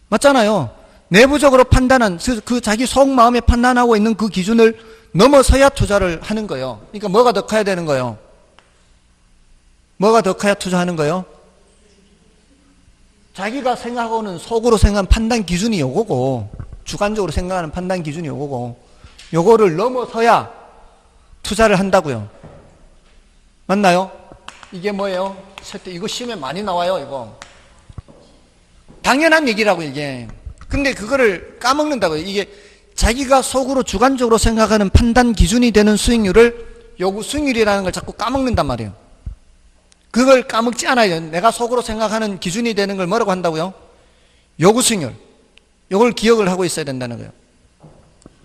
맞잖아요. 내부적으로 판단한 그 자기 속마음에 판단하고 있는 그 기준을 넘어서야 투자를 하는 거예요. 그러니까 뭐가 더 커야 되는 거예요? 뭐가 더 커야 투자하는 거예요? 자기가 생각하고는 속으로 생각하는 판단 기준이 요거고, 주관적으로 생각하는 판단 기준이 요거고, 요거를 넘어서야 투자를 한다고요. 맞나요? 이게 뭐예요? 이거 시험에 많이 나와요, 이거. 당연한 얘기라고, 이게. 근데 그거를 까먹는다고요. 이게 자기가 속으로 주관적으로 생각하는 판단 기준이 되는 수익률을 요구 수익률이라는 걸 자꾸 까먹는단 말이에요. 그걸 까먹지 않아요. 내가 속으로 생각하는 기준이 되는 걸 뭐라고 한다고요? 요구 수익률. 요걸 기억을 하고 있어야 된다는 거예요.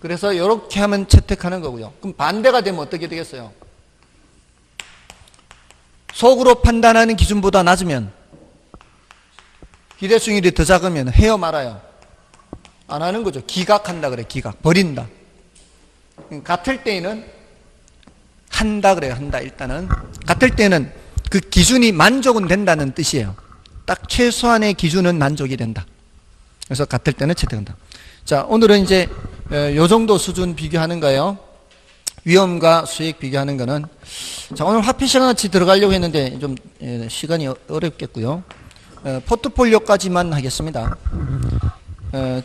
그래서 이렇게 하면 채택하는 거고요. 그럼 반대가 되면 어떻게 되겠어요? 속으로 판단하는 기준보다 낮으면, 기대 수익률이 더 작으면 해요, 말아요? 안 하는 거죠. 기각한다 그래. 기각. 버린다. 같을 때에는 한다 그래요. 한다. 일단은 같을 때는 그 기준이 만족은 된다는 뜻이에요. 딱 최소한의 기준은 만족이 된다. 그래서 같을 때는 채택한다. 자, 오늘은 이제 요 정도 수준 비교하는 거예요. 위험과 수익 비교하는 거는. 자, 오늘 화폐시장같이 들어가려고 했는데 좀 시간이 어렵겠고요. 포트폴리오까지만 하겠습니다.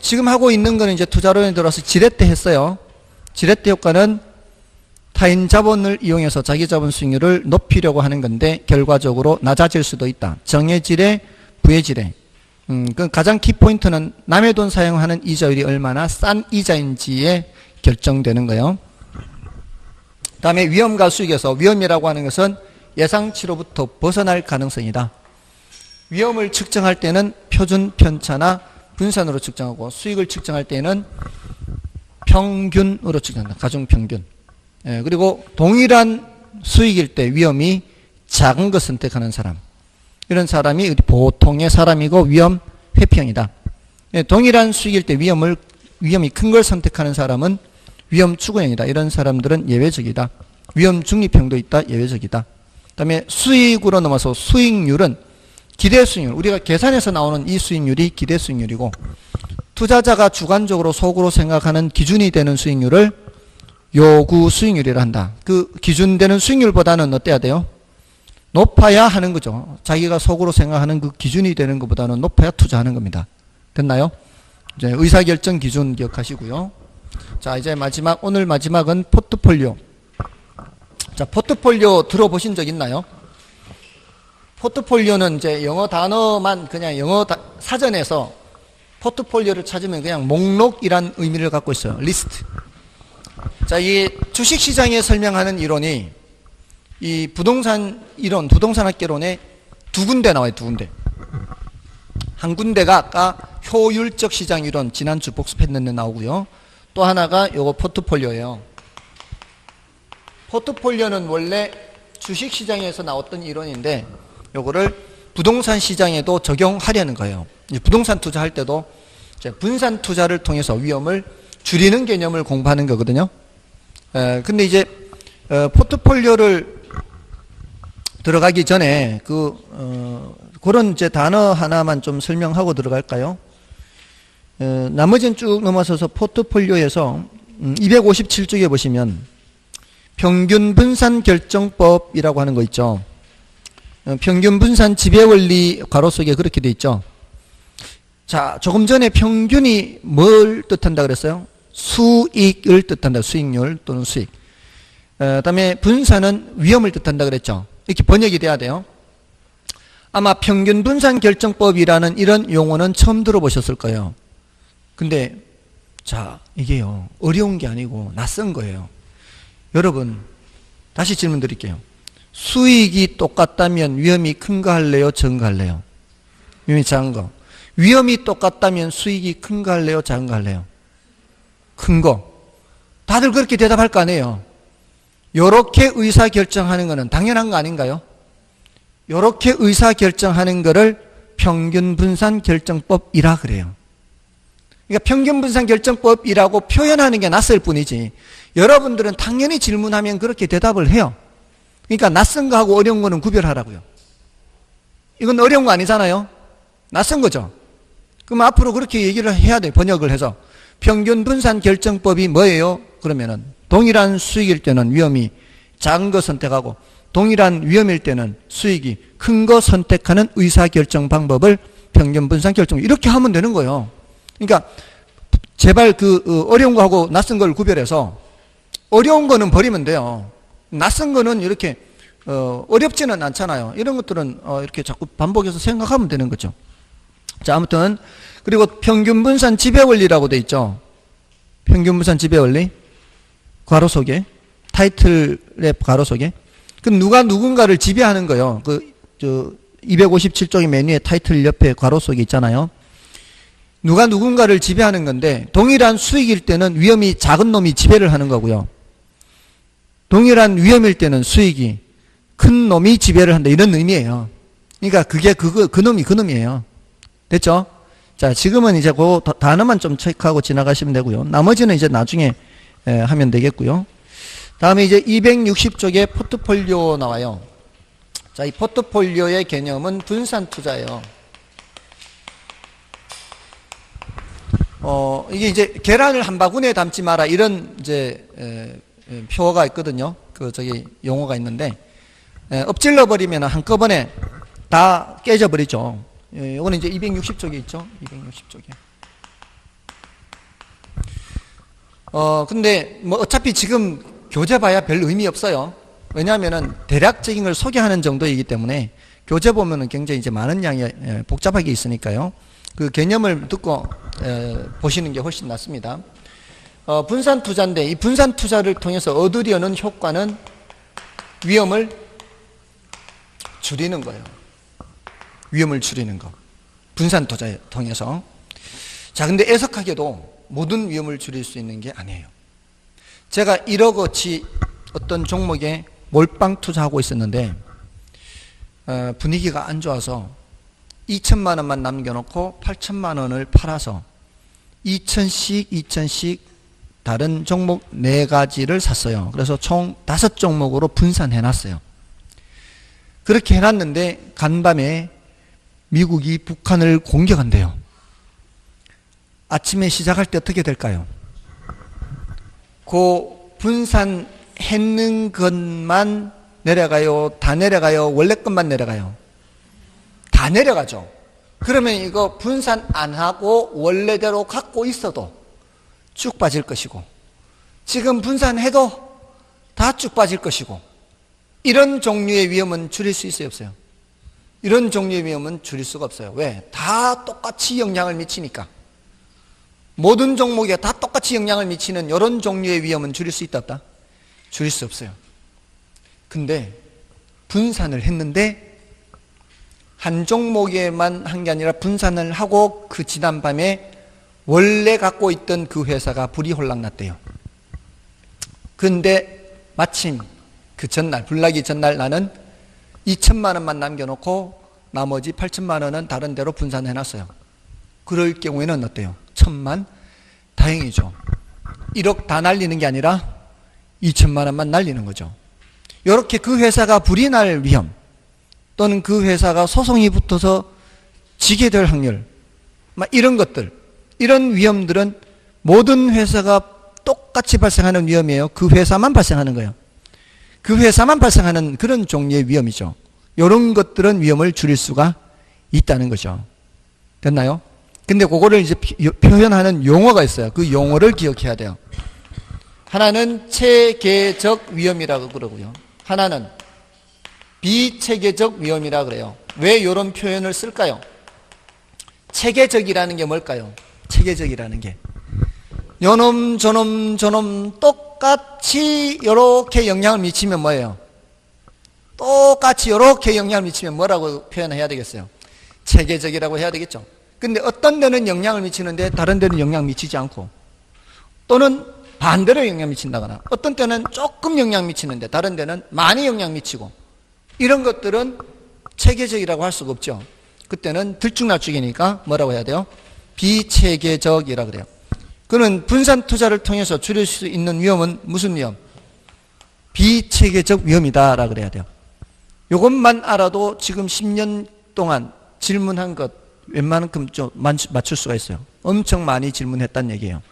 지금 하고 있는 거는 이제 투자론에 들어와서 지렛대 했어요. 지렛대 효과는 타인 자본을 이용해서 자기 자본 수익률을 높이려고 하는 건데 결과적으로 낮아질 수도 있다. 정해지래, 부해지래. 그 가장 키포인트는 남의 돈 사용하는 이자율이 얼마나 싼 이자인지에 결정되는 거예요. 다음에 위험과 수익에서 위험이라고 하는 것은 예상치로부터 벗어날 가능성이다. 위험을 측정할 때는 표준 편차나 분산으로 측정하고 수익을 측정할 때는 평균으로 측정한다. 가중평균. 그리고 동일한 수익일 때 위험이 작은 것 선택하는 사람. 이런 사람이 보통의 사람이고 위험 회피형이다. 동일한 수익일 때 위험이 큰 걸 선택하는 사람은 위험 추구형이다. 이런 사람들은 예외적이다. 위험 중립형도 있다. 예외적이다. 그 다음에 수익으로 넘어서 수익률은 기대 수익률. 우리가 계산해서 나오는 이 수익률이 기대 수익률이고 투자자가 주관적으로 속으로 생각하는 기준이 되는 수익률을 요구 수익률이라 한다. 그 기준되는 수익률보다는 어때야 돼요? 높아야 하는 거죠. 자기가 속으로 생각하는 그 기준이 되는 것보다는 높아야 투자하는 겁니다. 됐나요? 이제 의사결정 기준 기억하시고요. 자, 이제 오늘 마지막은 포트폴리오. 자, 포트폴리오 들어보신 적 있나요? 포트폴리오는 이제 영어 단어만 그냥 사전에서 포트폴리오를 찾으면 그냥 목록이란 의미를 갖고 있어요. 리스트. 자, 이 주식시장에 설명하는 이론이 이 부동산 이론, 부동산학개론에 두 군데 나와요. 두 군데. 한 군데가 아까 효율적 시장 이론 지난주 복습했는데 나오고요. 또 하나가 요거 포트폴리오예요. 포트폴리오는 원래 주식시장에서 나왔던 이론인데 요거를 부동산 시장에도 적용하려는 거예요. 부동산 투자할 때도 분산 투자를 통해서 위험을 줄이는 개념을 공부하는 거거든요. 근데 이제 포트폴리오를 들어가기 전에 그런 이제 단어 하나만 좀 설명하고 들어갈까요? 나머지는 쭉 넘어서서 포트폴리오에서 257쪽에 보시면 평균 분산 결정법이라고 하는 거 있죠. 평균 분산 지배 원리 괄호 속에 그렇게 돼 있죠. 자, 조금 전에 평균이 뭘 뜻한다 그랬어요? 수익을 뜻한다. 수익률 또는 수익. 그다음에 분산은 위험을 뜻한다 그랬죠. 이렇게 번역이 돼야 돼요. 아마 평균 분산 결정법이라는 이런 용어는 처음 들어보셨을 거예요. 근데 자, 이게요, 어려운 게 아니고 낯선 거예요. 여러분, 다시 질문 드릴게요. 수익이 똑같다면 위험이 큰 거 할래요? 적은 거 할래요? 위험이 작은 거. 위험이 똑같다면 수익이 큰 거 할래요? 작은 거 할래요? 큰 거. 다들 그렇게 대답할 거 아니에요. 요렇게 의사결정하는 거는 당연한 거 아닌가요? 요렇게 의사결정하는 거를 평균분산결정법이라 그래요. 그러니까 평균분산결정법이라고 표현하는 게 낯설 뿐이지 여러분들은 당연히 질문하면 그렇게 대답을 해요. 그러니까 낯선 거하고 어려운 거는 구별하라고요. 이건 어려운 거 아니잖아요. 낯선 거죠. 그럼 앞으로 그렇게 얘기를 해야 돼요. 번역을 해서 평균분산결정법이 뭐예요? 그러면은 동일한 수익일 때는 위험이 작은 거 선택하고 동일한 위험일 때는 수익이 큰 거 선택하는 의사결정 방법을 평균분산결정 이렇게 하면 되는 거예요. 그러니까 제발 어려운 거하고 낯선 걸 구별해서 어려운 거는 버리면 돼요. 낯선 거는 이렇게 어렵지는 않잖아요. 이런 것들은 이렇게 자꾸 반복해서 생각하면 되는 거죠. 자, 아무튼 그리고 평균분산 지배원리라고 돼 있죠. 평균분산 지배원리 괄호 속에 타이틀의 괄호 속에 그 누가 누군가를 지배하는 거예요. 257쪽의 메뉴의 타이틀 옆에 괄호 속에 있잖아요. 누가 누군가를 지배하는 건데 동일한 수익일 때는 위험이 작은 놈이 지배를 하는 거고요. 동일한 위험일 때는 수익이 큰 놈이 지배를 한다. 이런 의미예요. 그러니까 그게 그 놈이에요. 됐죠? 자, 지금은 이제 그 단어만 좀 체크하고 지나가시면 되고요. 나머지는 이제 나중에 하면 되겠고요. 다음에 이제 260쪽에 포트폴리오 나와요. 자, 이 포트폴리오의 개념은 분산 투자예요. 이게 이제 계란을 한 바구니에 담지 마라 이런 이제 표어가 있거든요. 용어가 있는데 엎질러 버리면 한꺼번에 다 깨져 버리죠. 이거는 이제 260쪽에 있죠. 260쪽에. 근데 뭐 어차피 지금 교재 봐야 별 의미 없어요. 왜냐하면은 대략적인 걸 소개하는 정도이기 때문에 교재 보면은 굉장히 이제 많은 양이 복잡하게 있으니까요. 그 개념을 듣고 보시는 게 훨씬 낫습니다. 분산 투자인데 이 분산 투자를 통해서 얻으려는 효과는 위험을 줄이는 거예요. 위험을 줄이는 거. 분산 투자를 통해서. 자, 근데 애석하게도 모든 위험을 줄일 수 있는 게 아니에요. 제가 1억어치 어떤 종목에 몰빵 투자하고 있었는데 분위기가 안 좋아서 2천만 원만 남겨놓고 8천만 원을 팔아서 2천씩 다른 종목 4가지를 샀어요. 그래서 총 5종목으로 분산해놨어요. 그렇게 해놨는데 간밤에 미국이 북한을 공격한대요. 아침에 시작할 때 어떻게 될까요? 그 분산했는 것만 내려가요? 다 내려가요? 원래 것만 내려가요? 다 내려가죠. 그러면 이거 분산 안 하고 원래대로 갖고 있어도 쭉 빠질 것이고 지금 분산해도 다 쭉 빠질 것이고 이런 종류의 위험은 줄일 수 있어요? 없어요? 이런 종류의 위험은 줄일 수가 없어요. 왜? 다 똑같이 영향을 미치니까. 모든 종목에 다 똑같이 영향을 미치는 이런 종류의 위험은 줄일 수 있다 없다? 줄일 수 없어요. 근데 분산을 했는데 한 종목에만 한 게 아니라 분산을 하고 그 지난밤에 원래 갖고 있던 그 회사가 불이 홀락났대요. 근데 마침 그 전날, 불나기 전날 나는 2천만 원만 남겨놓고 나머지 8천만 원은 다른 데로 분산해놨어요. 그럴 경우에는 어때요? 1,000만? 다행이죠. 1억 다 날리는 게 아니라 2천만 원만 날리는 거죠. 이렇게 그 회사가 불이 날 위험 또는 그 회사가 소송이 붙어서 지게 될 확률 이런 것들, 이런 위험들은 모든 회사가 똑같이 발생하는 위험이에요? 그 회사만 발생하는 거예요. 그 회사만 발생하는 그런 종류의 위험이죠. 이런 것들은 위험을 줄일 수가 있다는 거죠. 됐나요? 근데 그거를 이제 표현하는 용어가 있어요. 그 용어를 기억해야 돼요. 하나는 체계적 위험이라고 그러고요. 하나는 비체계적 위험이라고 그래요. 왜 이런 표현을 쓸까요? 체계적이라는 게 뭘까요? 체계적이라는 게 요놈 저놈 똑같이 이렇게 영향을 미치면 뭐예요? 똑같이 이렇게 영향을 미치면 뭐라고 표현해야 되겠어요? 체계적이라고 해야 되겠죠. 근데 어떤 데는 영향을 미치는데 다른 데는 영향 미치지 않고, 또는 반대로 영향 미친다거나, 어떤 때는 조금 영향 미치는데 다른 데는 많이 영향 미치고, 이런 것들은 체계적이라고 할 수가 없죠. 그때는 들쭉날쭉이니까 뭐라고 해야 돼요? 비체계적이라고 그래요. 그는 분산 투자를 통해서 줄일 수 있는 위험은 무슨 위험? 비체계적 위험이다라고 그래야 돼요. 이것만 알아도 지금 10년 동안 질문한 것 웬만큼 좀 맞출 수가 있어요. 엄청 많이 질문했다는 얘기예요.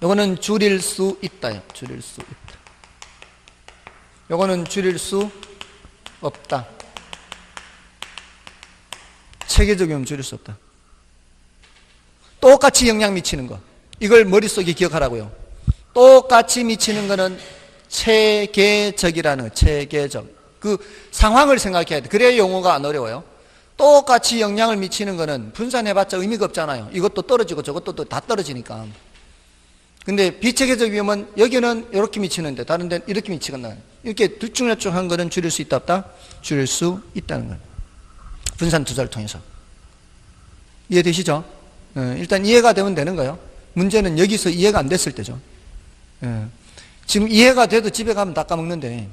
요거는 줄일 수 있다요. 줄일 수 있다. 요거는 줄일 수 없다. 체계적이면 줄일 수 없다. 똑같이 영향 미치는 거, 이걸 머릿속에 기억하라고요. 똑같이 미치는 거는 체계적이라는, 체계적. 그 상황을 생각해야 돼. 그래야 용어가 안 어려워요. 똑같이 영향을 미치는 거는 분산해봤자 의미가 없잖아요. 이것도 떨어지고 저것도 다 떨어지니까. 근데 비체계적 위험은 여기는 이렇게 미치는데 다른 데는 이렇게 미치거나, 이렇게 들쭉날쭉한 거는 줄일 수 있다 없다? 줄일 수 있다는 거예요. 분산 투자를 통해서. 이해되시죠? 일단 이해가 되면 되는 거예요. 문제는 여기서 이해가 안 됐을 때죠. 지금 이해가 돼도 집에 가면 다 까먹는데,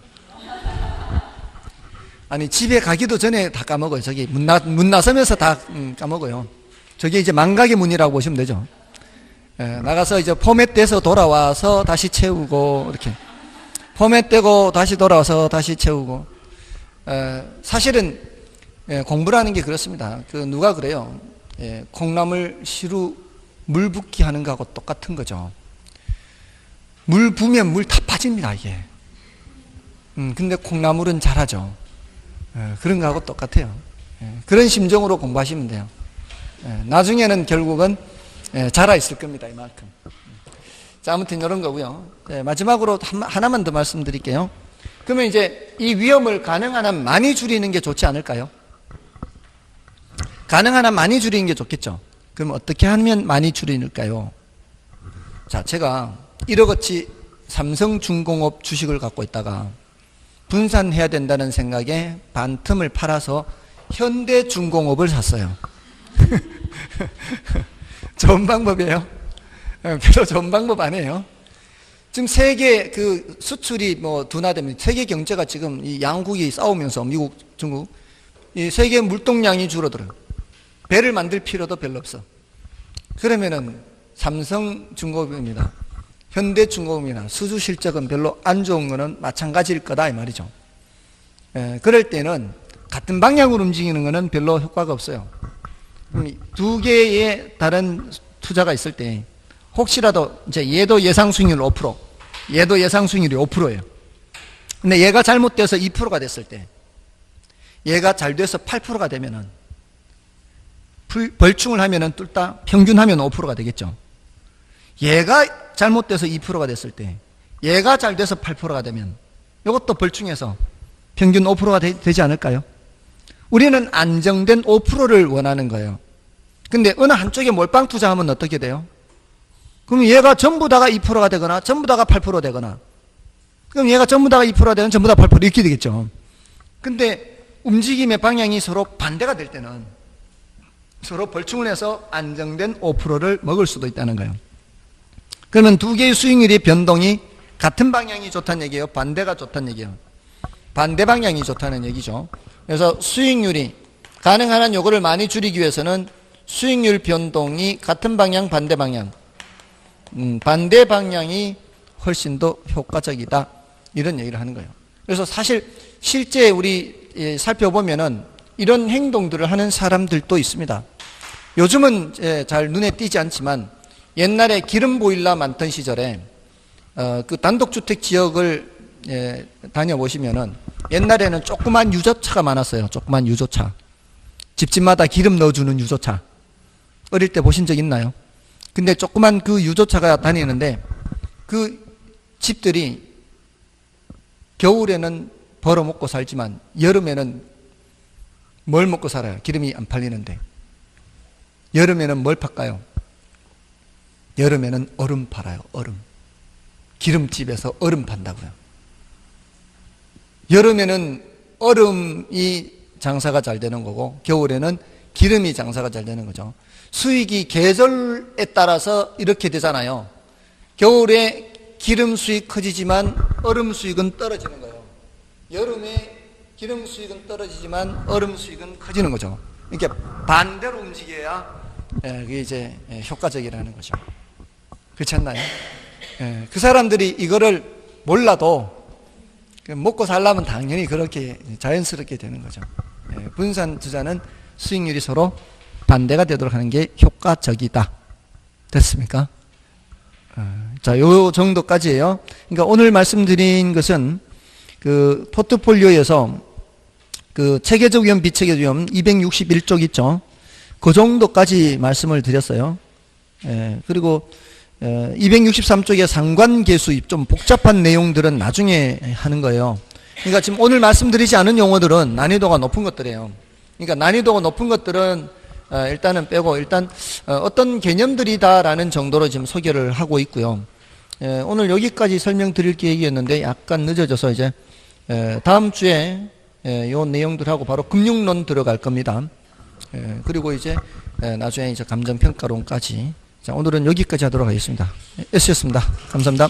아니 집에 가기도 전에 다 까먹어요. 저기 문 나서면서 다 까먹어요. 저게 이제 망각의 문이라고 보시면 되죠. 나가서 이제 포맷돼서 돌아와서 다시 채우고, 이렇게 포맷되고 다시 돌아와서 다시 채우고. 사실은 공부라는 게 그렇습니다. 그 누가 그래요? 콩나물 시루 물 붓기 하는 거하고 똑같은 거죠. 물 부으면 물 다 빠집니다, 이게. 근데 콩나물은 자라죠. 그런 거하고 똑같아요. 그런 심정으로 공부하시면 돼요. 나중에는 결국은 자라 있을 겁니다, 이만큼. 자, 아무튼 이런 거고요. 마지막으로 하나만 더 말씀드릴게요. 그러면 이제 이 위험을 가능한 한 많이 줄이는 게 좋지 않을까요? 가능한 한 많이 줄이는 게 좋겠죠. 그럼 어떻게 하면 많이 줄이는가요? 자, 제가 1억어치 삼성중공업 주식을 갖고 있다가 분산해야 된다는 생각에 반 틈을 팔아서 현대중공업을 샀어요. 좋은 방법이에요. 별로 좋은 방법 아니에요. 지금 세계 그 수출이 뭐 둔화되면 세계 경제가 지금 이 양국이 싸우면서 미국, 중국, 이 세계 물동량이 줄어들어요. 배를 만들 필요도 별로 없어. 그러면은 삼성중공업입니다. 현대중공업이나 수주 실적은 별로 안 좋은 거는 마찬가지일 거다 이 말이죠. 그럴 때는 같은 방향으로 움직이는 거는 별로 효과가 없어요. 두 개의 다른 투자가 있을 때 혹시라도 이제 얘도 예상 수익률 5%, 얘도 예상 수익률이 5%예요. 근데 얘가 잘못돼서 2%가 됐을 때, 얘가 잘 돼서 8%가 되면은 벌충을 하면은 둘 다 평균하면 5%가 되겠죠. 얘가 잘못돼서 2%가 됐을 때, 얘가 잘 돼서 8%가 되면 이것도 벌충해서 평균 5%가 되지 않을까요? 우리는 안정된 5%를 원하는 거예요. 근데 어느 한쪽에 몰빵 투자하면 어떻게 돼요? 그럼 얘가 전부 다가 2%가 되거나 전부 다가 8% 되거나, 그럼 얘가 전부 다가 2%가 되면 전부 다 8% 이렇게 되겠죠. 근데 움직임의 방향이 서로 반대가 될 때는 서로 벌충을 해서 안정된 5%를 먹을 수도 있다는 거예요. 그러면 두 개의 수익률의 변동이 같은 방향이 좋다는 얘기예요? 반대가 좋다는 얘기예요? 반대 방향이 좋다는 얘기죠. 그래서 수익률이 가능한 한 요거를 많이 줄이기 위해서는 수익률 변동이 같은 방향, 반대 방향, 반대 방향이 훨씬 더 효과적이다, 이런 얘기를 하는 거예요. 그래서 사실 실제 우리 살펴보면은 이런 행동들을 하는 사람들도 있습니다. 요즘은 잘 눈에 띄지 않지만 옛날에 기름 보일러 많던 시절에 그 단독주택 지역을 다녀보시면은 옛날에는 조그만 유조차가 많았어요. 조그만 유조차. 집집마다 기름 넣어주는 유조차. 어릴 때 보신 적 있나요? 근데 조그만 그 유조차가 다니는데 그 집들이 겨울에는 벌어먹고 살지만 여름에는 뭘 먹고 살아요? 기름이 안 팔리는데. 여름에는 뭘 팔까요? 여름에는 얼음 팔아요. 얼음. 기름집에서 얼음 판다고요. 여름에는 얼음이 장사가 잘 되는 거고 겨울에는 기름이 장사가 잘 되는 거죠. 수익이 계절에 따라서 이렇게 되잖아요. 겨울에 기름 수익 커지지만 얼음 수익은 떨어지는 거예요. 여름에 기름 수익은 떨어지지만 얼음 수익은 커지는 거죠. 이렇게 반대로 움직여야 그게 이제 효과적이라는 거죠. 그렇지 않나요? 그 사람들이 이거를 몰라도 먹고 살려면 당연히 그렇게 자연스럽게 되는 거죠. 분산 투자는 수익률이 서로 반대가 되도록 하는 게 효과적이다. 됐습니까? 자, 요 정도까지예요. 그러니까 오늘 말씀드린 것은 그 포트폴리오에서 그 체계적 위험, 비체계적 위험 261쪽 있죠. 그 정도까지 말씀을 드렸어요. 그리고 263쪽의 상관계수 좀 복잡한 내용들은 나중에 하는 거예요. 그러니까 지금 오늘 말씀드리지 않은 용어들은 난이도가 높은 것들이에요. 그러니까 난이도가 높은 것들은 일단은 빼고 일단 어떤 개념들이다라는 정도로 지금 소개를 하고 있고요. 오늘 여기까지 설명드릴 계획이었는데 약간 늦어져서 이제 다음 주에 요 내용들하고 바로 금융론 들어갈 겁니다. 그리고 이제 나중에 이제 감정평가론까지. 자, 오늘은 여기까지 하도록 하겠습니다. S였습니다. 감사합니다.